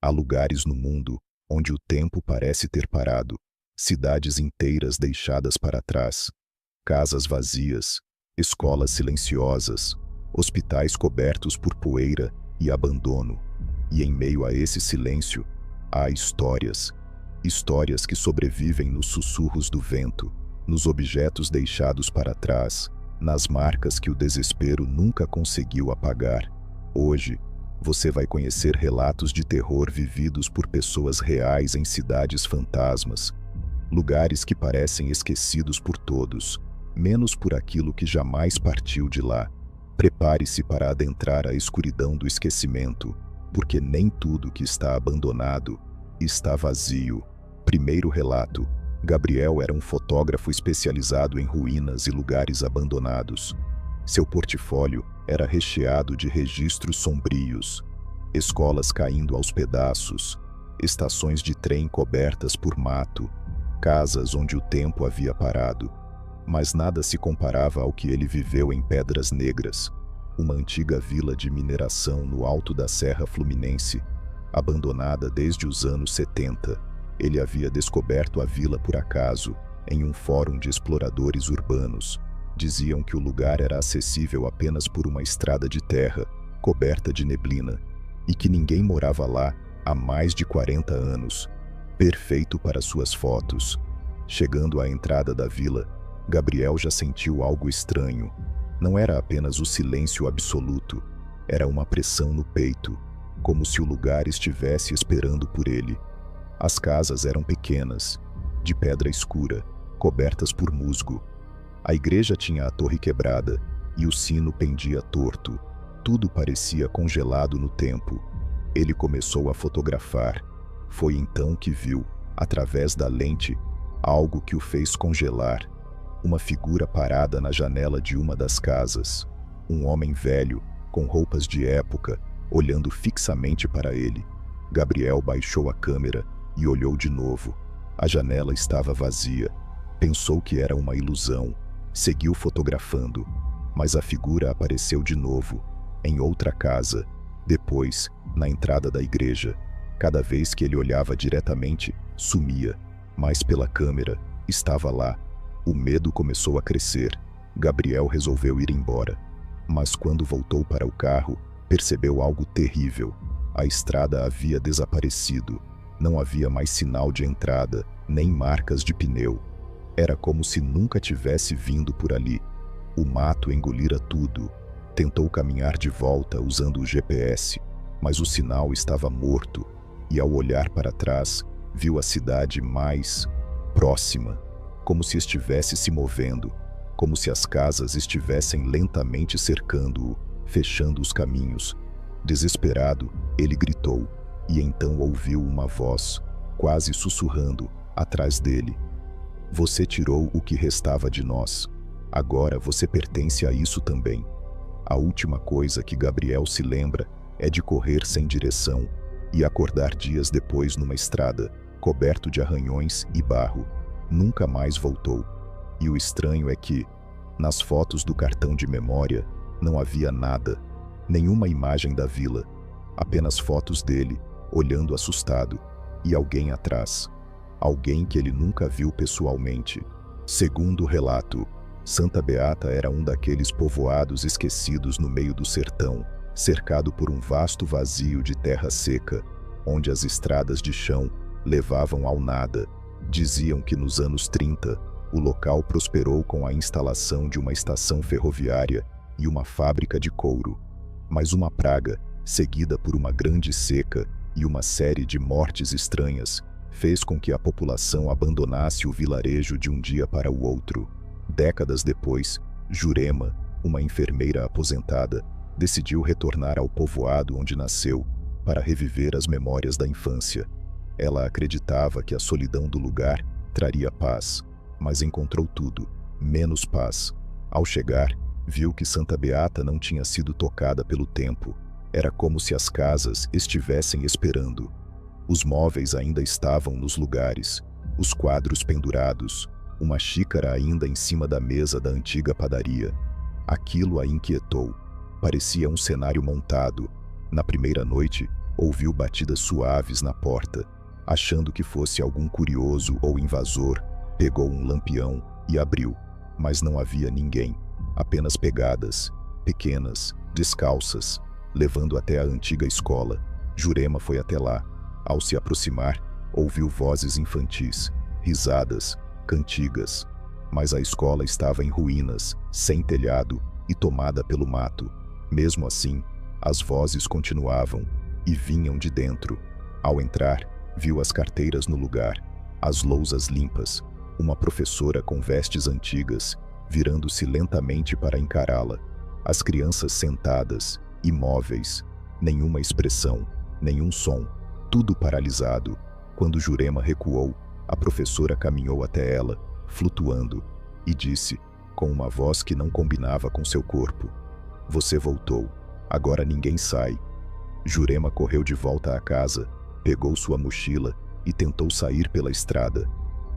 Há lugares no mundo onde o tempo parece ter parado, cidades inteiras deixadas para trás, casas vazias, escolas silenciosas, hospitais cobertos por poeira e abandono. E em meio a esse silêncio, há histórias. Histórias que sobrevivem nos sussurros do vento, nos objetos deixados para trás, nas marcas que o desespero nunca conseguiu apagar. Hoje, você vai conhecer relatos de terror vividos por pessoas reais em cidades fantasmas, lugares que parecem esquecidos por todos, menos por aquilo que jamais partiu de lá. Prepare-se para adentrar a escuridão do esquecimento, porque nem tudo que está abandonado está vazio. Primeiro relato: Gabriel era um fotógrafo especializado em ruínas e lugares abandonados. Seu portfólio era recheado de registros sombrios, escolas caindo aos pedaços, estações de trem cobertas por mato, casas onde o tempo havia parado. Mas nada se comparava ao que ele viveu em Pedras Negras, uma antiga vila de mineração no alto da Serra Fluminense, abandonada desde os anos 70. Ele havia descoberto a vila por acaso, em um fórum de exploradores urbanos. Diziam que o lugar era acessível apenas por uma estrada de terra, coberta de neblina, e que ninguém morava lá há mais de 40 anos. Perfeito para suas fotos. Chegando à entrada da vila, Gabriel já sentiu algo estranho. Não era apenas o silêncio absoluto, era uma pressão no peito, como se o lugar estivesse esperando por ele. As casas eram pequenas, de pedra escura, cobertas por musgo. A igreja tinha a torre quebrada e o sino pendia torto. Tudo parecia congelado no tempo. Ele começou a fotografar. Foi então que viu, através da lente, algo que o fez congelar. Uma figura parada na janela de uma das casas. Um homem velho, com roupas de época, olhando fixamente para ele. Gabriel baixou a câmera e olhou de novo. A janela estava vazia. Pensou que era uma ilusão. Seguiu fotografando, mas a figura apareceu de novo, em outra casa, depois, na entrada da igreja. Cada vez que ele olhava diretamente, sumia, mas pela câmera, estava lá. O medo começou a crescer. Gabriel resolveu ir embora. Mas quando voltou para o carro, percebeu algo terrível. A estrada havia desaparecido. Não havia mais sinal de entrada, nem marcas de pneu. Era como se nunca tivesse vindo por ali. O mato engolira tudo. Tentou caminhar de volta usando o GPS, mas o sinal estava morto, e ao olhar para trás, viu a cidade mais próxima, como se estivesse se movendo, como se as casas estivessem lentamente cercando-o, fechando os caminhos. Desesperado, ele gritou, e então ouviu uma voz, quase sussurrando, atrás dele: "Você tirou o que restava de nós. Agora você pertence a isso também." A última coisa que Gabriel se lembra é de correr sem direção e acordar dias depois numa estrada, coberto de arranhões e barro. Nunca mais voltou. E o estranho é que, nas fotos do cartão de memória, não havia nada, nenhuma imagem da vila, apenas fotos dele, olhando assustado, e alguém atrás. Alguém que ele nunca viu pessoalmente. Segundo o relato, Santa Beata era um daqueles povoados esquecidos no meio do sertão, cercado por um vasto vazio de terra seca, onde as estradas de chão levavam ao nada. Diziam que nos anos 30, o local prosperou com a instalação de uma estação ferroviária e uma fábrica de couro. Mas uma praga, seguida por uma grande seca e uma série de mortes estranhas, fez com que a população abandonasse o vilarejo de um dia para o outro. Décadas depois, Jurema, uma enfermeira aposentada, decidiu retornar ao povoado onde nasceu para reviver as memórias da infância. Ela acreditava que a solidão do lugar traria paz, mas encontrou tudo, menos paz. Ao chegar, viu que Santa Beata não tinha sido tocada pelo tempo. Era como se as casas estivessem esperando. Os móveis ainda estavam nos lugares, os quadros pendurados, uma xícara ainda em cima da mesa da antiga padaria. Aquilo a inquietou. Parecia um cenário montado. Na primeira noite, Ouviu batidas suaves na porta. Achando que fosse algum curioso ou invasor, pegou um lampião e abriu. Mas não havia ninguém. Apenas pegadas, pequenas, descalças, levando até a antiga escola. Jurema foi até lá. Ao se aproximar, ouviu vozes infantis, risadas, cantigas. Mas a escola estava em ruínas, sem telhado e tomada pelo mato. Mesmo assim, as vozes continuavam e vinham de dentro. Ao entrar, viu as carteiras no lugar, as lousas limpas, uma professora com vestes antigas, virando-se lentamente para encará-la. As crianças sentadas, imóveis, nenhuma expressão, nenhum som, tudo paralisado. Quando Jurema recuou, a professora caminhou até ela, flutuando, e disse, com uma voz que não combinava com seu corpo: "Você voltou. Agora ninguém sai." Jurema correu de volta à casa, pegou sua mochila e tentou sair pela estrada.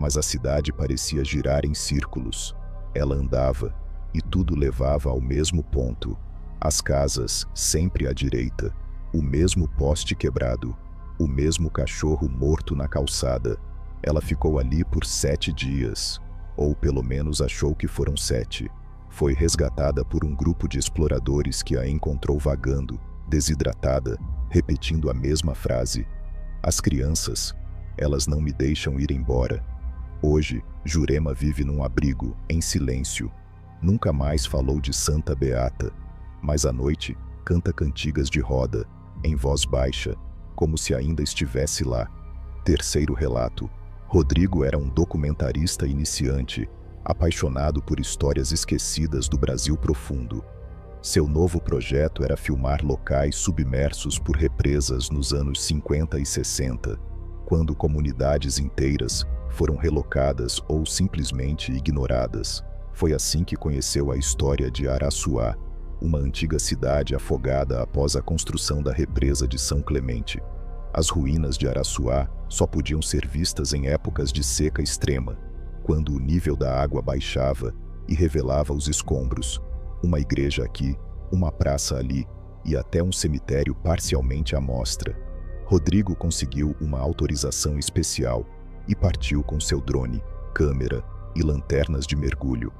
Mas a cidade parecia girar em círculos. Ela andava, e tudo levava ao mesmo ponto. As casas, sempre à direita, o mesmo poste quebrado, o mesmo cachorro morto na calçada. Ela ficou ali por 7 dias, ou pelo menos achou que foram 7. Foi resgatada por um grupo de exploradores que a encontrou vagando, desidratada, repetindo a mesma frase: "As crianças, elas não me deixam ir embora." Hoje, Jurema vive num abrigo, em silêncio. Nunca mais falou de Santa Beata, mas à noite canta cantigas de roda, em voz baixa, como se ainda estivesse lá. Terceiro relato. Rodrigo era um documentarista iniciante, apaixonado por histórias esquecidas do Brasil profundo. Seu novo projeto era filmar locais submersos por represas nos anos 50 e 60, quando comunidades inteiras foram relocadas ou simplesmente ignoradas. Foi assim que conheceu a história de Araçuá, uma antiga cidade afogada após a construção da represa de São Clemente. As ruínas de Araçuá só podiam ser vistas em épocas de seca extrema, quando o nível da água baixava e revelava os escombros. Uma igreja aqui, uma praça ali e até um cemitério parcialmente à mostra. Rodrigo conseguiu uma autorização especial e partiu com seu drone, câmera e lanternas de mergulho.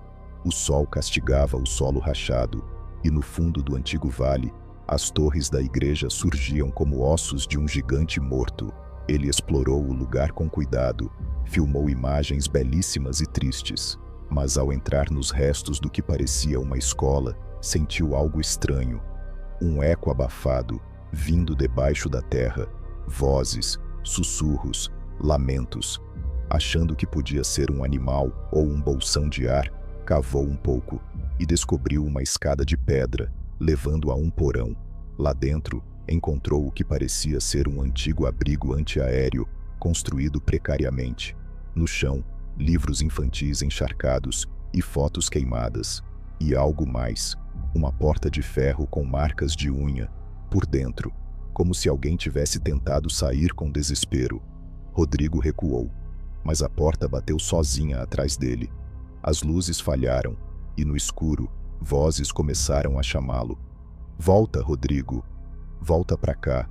O sol castigava o solo rachado, e no fundo do antigo vale, as torres da igreja surgiam como ossos de um gigante morto. Ele explorou o lugar com cuidado, filmou imagens belíssimas e tristes, mas ao entrar nos restos do que parecia uma escola, sentiu algo estranho. Um eco abafado, vindo debaixo da terra, vozes, sussurros, lamentos. Achando que podia ser um animal ou um bolsão de ar, cavou um pouco e descobriu uma escada de pedra, levando a um porão. Lá dentro, encontrou o que parecia ser um antigo abrigo antiaéreo, construído precariamente. No chão, livros infantis encharcados e fotos queimadas. E algo mais, uma porta de ferro com marcas de unha, por dentro, como se alguém tivesse tentado sair com desespero. Rodrigo recuou, mas a porta bateu sozinha atrás dele. As luzes falharam, e no escuro, vozes começaram a chamá-lo. "Volta, Rodrigo! Volta pra cá!"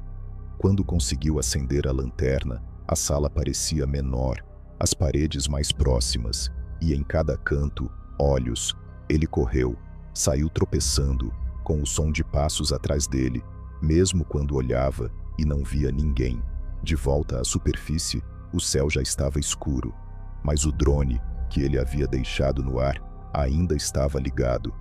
Quando conseguiu acender a lanterna, a sala parecia menor, as paredes mais próximas, e em cada canto, olhos. Ele correu, saiu tropeçando, com o som de passos atrás dele, mesmo quando olhava e não via ninguém. De volta à superfície, o céu já estava escuro, mas o drone, que ele havia deixado no ar, ainda estava ligado.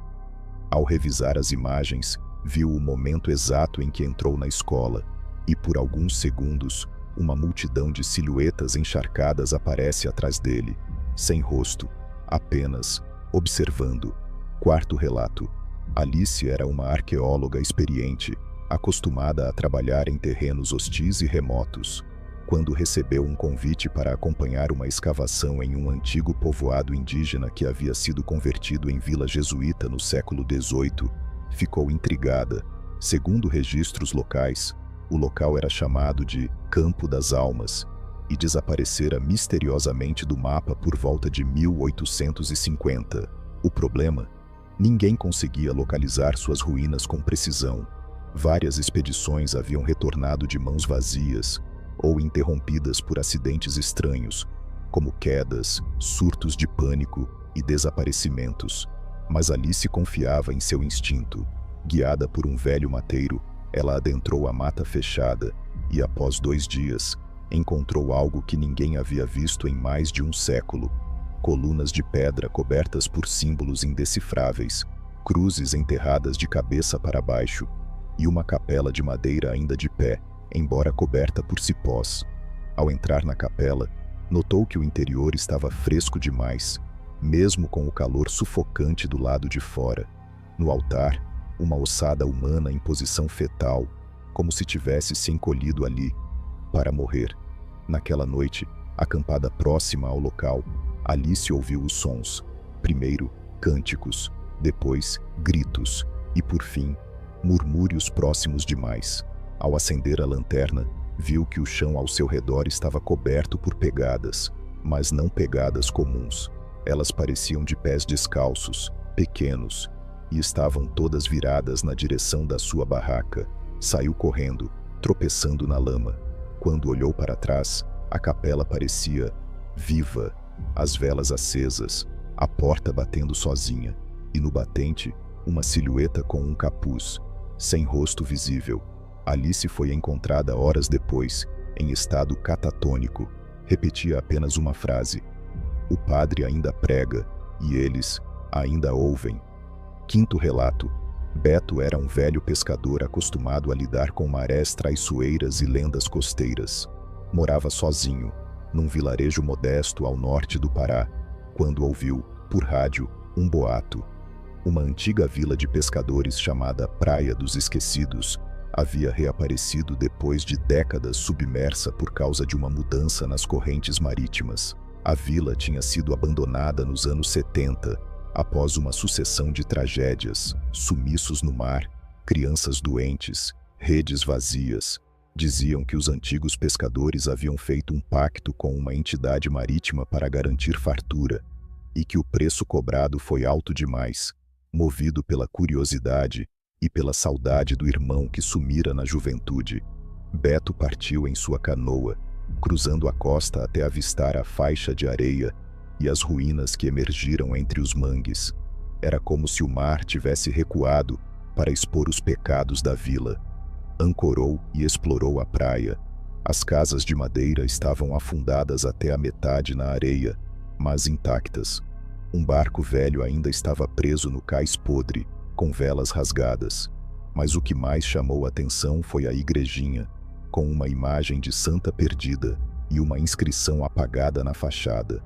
Ao revisar as imagens, viu o momento exato em que entrou na escola, e por alguns segundos, uma multidão de silhuetas encharcadas aparece atrás dele, sem rosto, apenas observando. Quarto relato. Alice era uma arqueóloga experiente, acostumada a trabalhar em terrenos hostis e remotos. Quando recebeu um convite para acompanhar uma escavação em um antigo povoado indígena que havia sido convertido em vila jesuíta no século XVIII, ficou intrigada. Segundo registros locais, o local era chamado de Campo das Almas e desaparecera misteriosamente do mapa por volta de 1850. O problema? Ninguém conseguia localizar suas ruínas com precisão. Várias expedições haviam retornado de mãos vazias ou interrompidas por acidentes estranhos, como quedas, surtos de pânico e desaparecimentos. Mas Alice confiava em seu instinto. Guiada por um velho mateiro, ela adentrou a mata fechada e, após 2 dias, encontrou algo que ninguém havia visto em mais de um século. Colunas de pedra cobertas por símbolos indecifráveis, cruzes enterradas de cabeça para baixo e uma capela de madeira ainda de pé, embora coberta por cipós. Ao entrar na capela, notou que o interior estava fresco demais, mesmo com o calor sufocante do lado de fora. No altar, uma ossada humana em posição fetal, como se tivesse se encolhido ali para morrer. Naquela noite, acampada próxima ao local, Alice ouviu os sons. Primeiro, cânticos, depois, gritos e, por fim, murmúrios próximos demais. Ao acender a lanterna, viu que o chão ao seu redor estava coberto por pegadas, mas não pegadas comuns. Elas pareciam de pés descalços, pequenos, e estavam todas viradas na direção da sua barraca. Saiu correndo, tropeçando na lama. Quando olhou para trás, a capela parecia viva, as velas acesas, a porta batendo sozinha, e no batente, uma silhueta com um capuz, sem rosto visível. Alice foi encontrada horas depois, em estado catatônico. Repetia apenas uma frase: "O padre ainda prega, e eles ainda ouvem." Quinto relato. Beto era um velho pescador acostumado a lidar com marés traiçoeiras e lendas costeiras. Morava sozinho, num vilarejo modesto ao norte do Pará, quando ouviu, por rádio, um boato. Uma antiga vila de pescadores chamada Praia dos Esquecidos havia reaparecido depois de décadas submersa por causa de uma mudança nas correntes marítimas. A vila tinha sido abandonada nos anos 70, após uma sucessão de tragédias, sumiços no mar, crianças doentes, redes vazias. Diziam que os antigos pescadores haviam feito um pacto com uma entidade marítima para garantir fartura, e que o preço cobrado foi alto demais, movido pela curiosidade e pela saudade do irmão que sumira na juventude. Beto partiu em sua canoa, cruzando a costa até avistar a faixa de areia e as ruínas que emergiram entre os mangues. Era como se o mar tivesse recuado para expor os pecados da vila. Ancorou e explorou a praia. As casas de madeira estavam afundadas até a metade na areia, mas intactas. Um barco velho ainda estava preso no cais podre, com velas rasgadas. Mas o que mais chamou a atenção foi a igrejinha, com uma imagem de santa perdida e uma inscrição apagada na fachada.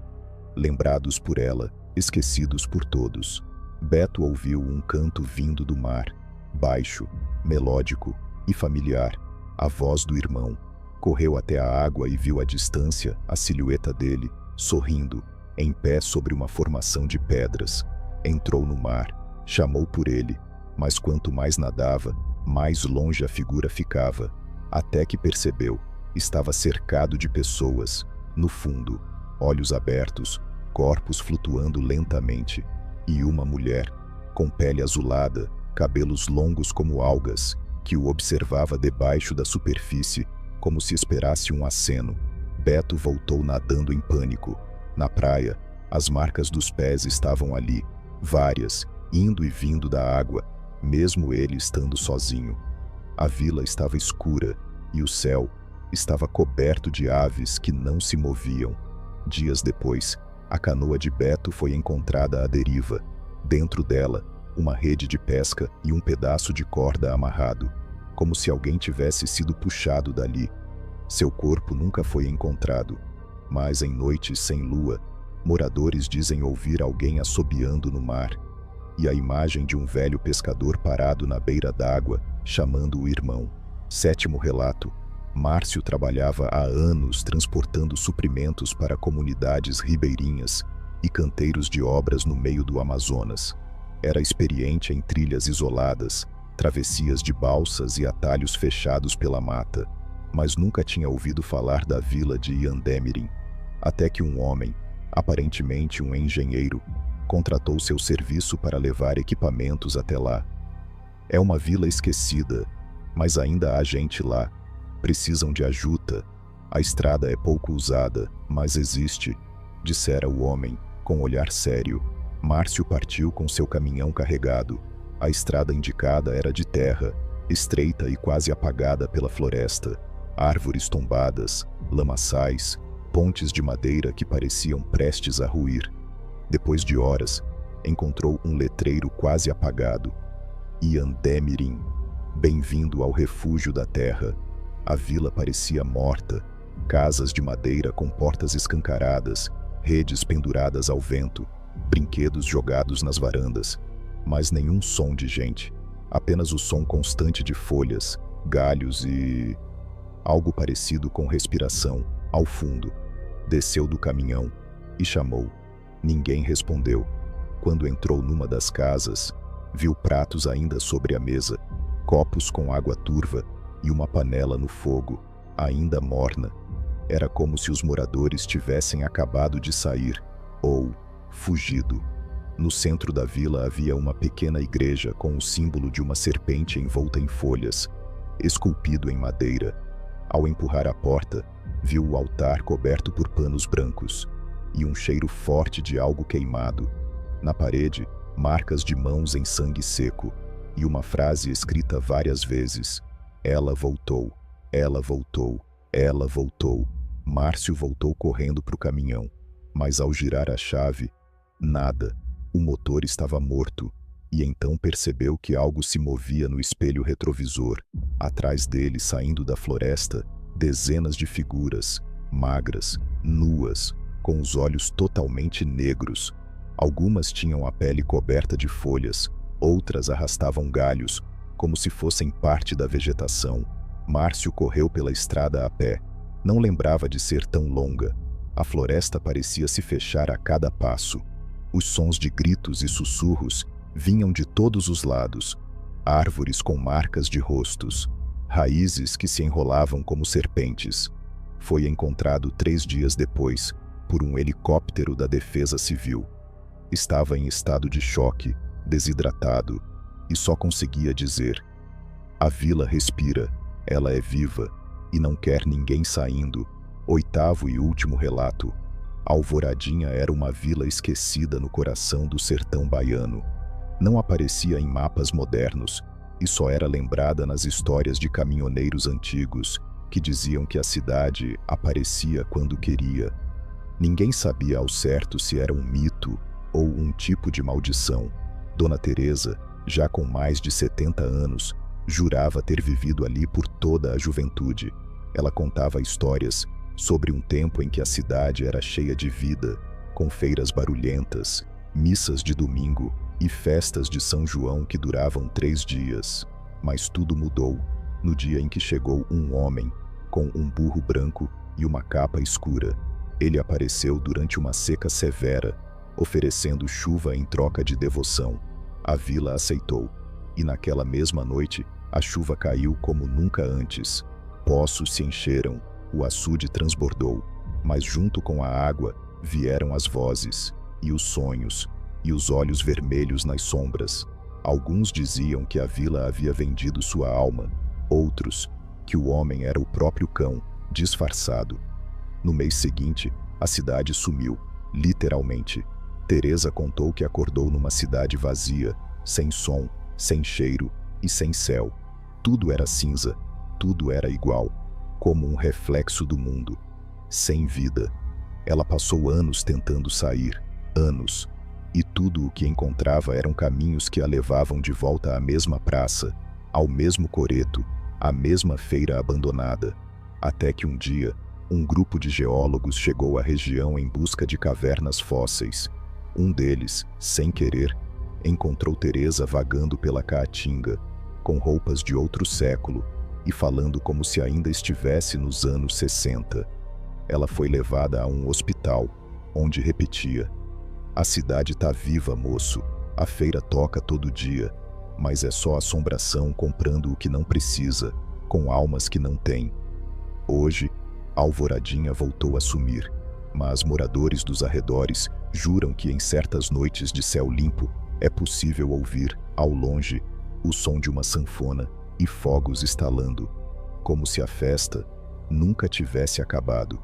Lembrados por ela, esquecidos por todos. Beto ouviu um canto vindo do mar, baixo, melódico e familiar, a voz do irmão. Correu até a água e viu à distância a silhueta dele, sorrindo, em pé sobre uma formação de pedras. Entrou no mar, chamou por ele, mas quanto mais nadava, mais longe a figura ficava, até que percebeu, estava cercado de pessoas, no fundo, olhos abertos, corpos flutuando lentamente, e uma mulher, com pele azulada, cabelos longos como algas, que o observava debaixo da superfície, como se esperasse um aceno. Beto voltou nadando em pânico. Na praia, as marcas dos pés estavam ali, várias, indo e vindo da água, mesmo ele estando sozinho. A vila estava escura, e o céu estava coberto de aves que não se moviam. Dias depois, a canoa de Beto foi encontrada à deriva. Dentro dela, uma rede de pesca e um pedaço de corda amarrado, como se alguém tivesse sido puxado dali. Seu corpo nunca foi encontrado, mas em noites sem lua, moradores dizem ouvir alguém assobiando no mar, e a imagem de um velho pescador parado na beira d'água, chamando o irmão. Sétimo relato. Márcio trabalhava há anos transportando suprimentos para comunidades ribeirinhas e canteiros de obras no meio do Amazonas. Era experiente em trilhas isoladas, travessias de balsas e atalhos fechados pela mata, mas nunca tinha ouvido falar da vila de Iandemirim, até que um homem, aparentemente um engenheiro, contratou seu serviço para levar equipamentos até lá. É uma vila esquecida, Mas ainda há gente lá. Precisam de ajuda. A estrada é pouco usada, mas existe, dissera o homem, com olhar sério. Márcio partiu com seu caminhão carregado. A estrada indicada era de terra, estreita e quase apagada pela floresta. Árvores tombadas, lamaçais, pontes de madeira que pareciam prestes a ruir. Depois de horas, encontrou um letreiro quase apagado. Iandemirim, bem-vindo ao refúgio da terra. A vila parecia morta. Casas de madeira com portas escancaradas, redes penduradas ao vento, brinquedos jogados nas varandas. Mas nenhum som de gente. Apenas o som constante de folhas, galhos e... algo parecido com respiração, ao fundo. Desceu do caminhão e chamou. Ninguém respondeu. Quando entrou numa das casas, viu pratos ainda sobre a mesa, copos com água turva e uma panela no fogo, ainda morna. Era como se os moradores tivessem acabado de sair, ou fugido. No centro da vila havia uma pequena igreja com o símbolo de uma serpente envolta em folhas, esculpido em madeira. Ao empurrar a porta, viu o altar coberto por panos brancos e um cheiro forte de algo queimado. Na parede, marcas de mãos em sangue seco e uma frase escrita várias vezes. Ela voltou, ela voltou, ela voltou. Márcio voltou correndo para o caminhão, mas ao girar a chave, nada. O motor estava morto, e então percebeu que algo se movia no espelho retrovisor. Atrás dele, saindo da floresta, dezenas de figuras, magras, nuas, com os olhos totalmente negros. Algumas tinham a pele coberta de folhas, outras arrastavam galhos, como se fossem parte da vegetação. Márcio correu pela estrada a pé. Não lembrava de ser tão longa. A floresta parecia se fechar a cada passo. Os sons de gritos e sussurros vinham de todos os lados. Árvores com marcas de rostos, raízes que se enrolavam como serpentes. Foi encontrado 3 dias depois, por um helicóptero da Defesa Civil. Estava em estado de choque, desidratado, e só conseguia dizer: a vila respira, ela é viva, e não quer ninguém saindo. 8º e último relato. Alvoradinha era uma vila esquecida no coração do sertão baiano. Não aparecia em mapas modernos e só era lembrada nas histórias de caminhoneiros antigos que diziam que a cidade aparecia quando queria. Ninguém sabia ao certo se era um mito ou um tipo de maldição. Dona Teresa, já com mais de 70 anos, jurava ter vivido ali por toda a juventude. Ela contava histórias sobre um tempo em que a cidade era cheia de vida, com feiras barulhentas, missas de domingo e festas de São João que duravam 3 dias. Mas tudo mudou no dia em que chegou um homem, com um burro branco e uma capa escura. Ele apareceu durante uma seca severa, oferecendo chuva em troca de devoção. A vila aceitou, e naquela mesma noite, a chuva caiu como nunca antes. Poços se encheram, o açude transbordou, mas junto com a água vieram as vozes, e os sonhos, e os olhos vermelhos nas sombras. Alguns diziam que a vila havia vendido sua alma, outros que o homem era o próprio cão, disfarçado. No mês seguinte, a cidade sumiu, literalmente. Teresa contou que acordou numa cidade vazia, sem som, sem cheiro e sem céu. Tudo era cinza, tudo era igual, como um reflexo do mundo, sem vida. Ela passou anos tentando sair, anos, e tudo o que encontrava eram caminhos que a levavam de volta à mesma praça, ao mesmo coreto, à mesma feira abandonada, até que um dia, um grupo de geólogos chegou à região em busca de cavernas fósseis. Um deles, sem querer, encontrou Teresa vagando pela caatinga, com roupas de outro século e falando como se ainda estivesse nos anos 60. Ela foi levada a um hospital, onde repetia: a cidade tá viva, moço. A feira toca todo dia, mas é só assombração comprando o que não precisa, com almas que não têm. Hoje, Alvoradinha voltou a sumir, mas moradores dos arredores juram que em certas noites de céu limpo é possível ouvir, ao longe, o som de uma sanfona e fogos estalando, como se a festa nunca tivesse acabado.